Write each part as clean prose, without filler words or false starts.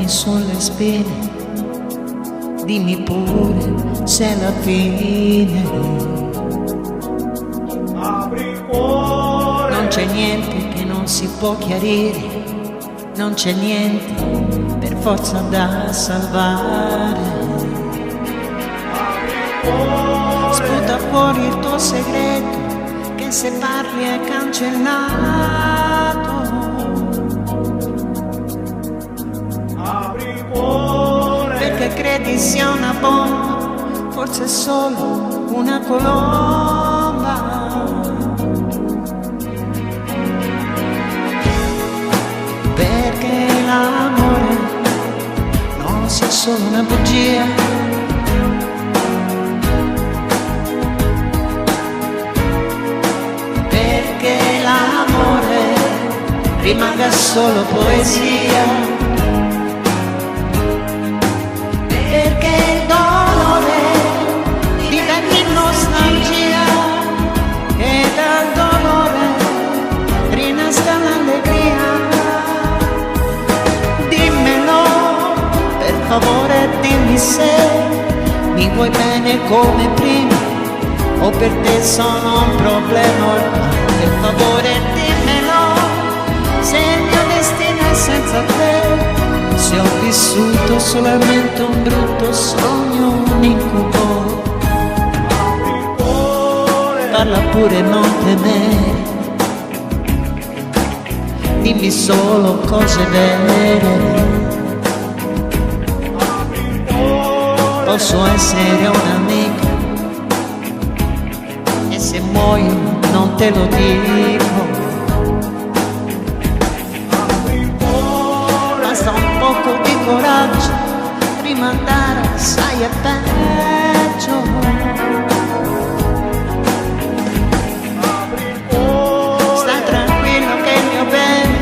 sulle spine, dimmi pure se è la fine. Apri cuore. Non c'è niente che non si può chiarire, non c'è niente per forza da salvare. Apri cuore. Sputa fuori il tuo segreto, che se parli è cancellato. Apri cuore. Perché credi sia una bomba, forse è solo una colomba. Perché l'amore non sia solo una bugia. Perché l'amore rimanga solo poesia. Perché il dolore diventi nostalgia e dal dolore rinasca l'allegria. Dimmelo, per favore dimmi se mi vuoi bene come prima o per te sono un problema ormai. Per favore dimmelo, se il mio destino è senza te, se ho vissuto solamente un brutto sogno, un incubo. Apri cuore. Parla pure, non temere, dimmi solo cose vere. Apri cuore. Posso essere un'amica e se muoio non te lo dico. Apri cuore. Basta un poco di coraggio, rimandare assai è peggio. Apri cuore. Stai tranquillo che il mio bene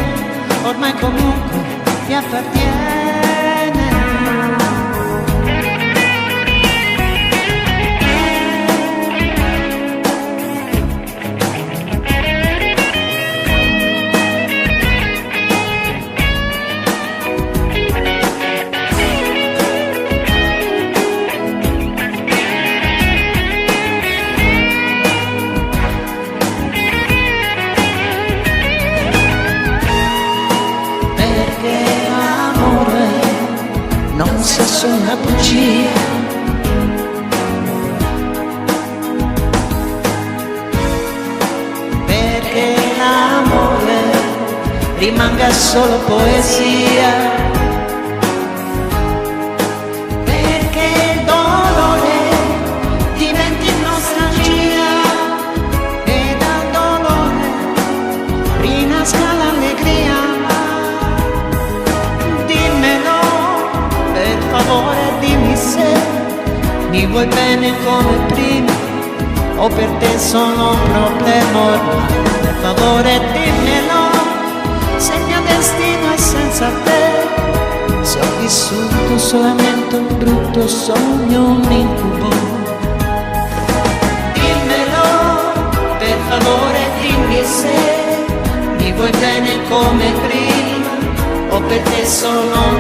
ormai comunque ti appartiene. Non sia solo una bugia. Perché l'amore rimanga solo poesia. Perché il dolore diventi nostalgia e dal dolore rinasca l'allegria. Per favore dimmi se mi vuoi bene come prima o per te sono un problema ormai. Per favore dimmelo, se il mio destino è senza te, se ho vissuto solamente un brutto sogno, un incubo. Dimmelo, per favore dimmi se mi vuoi bene come prima o per te sono un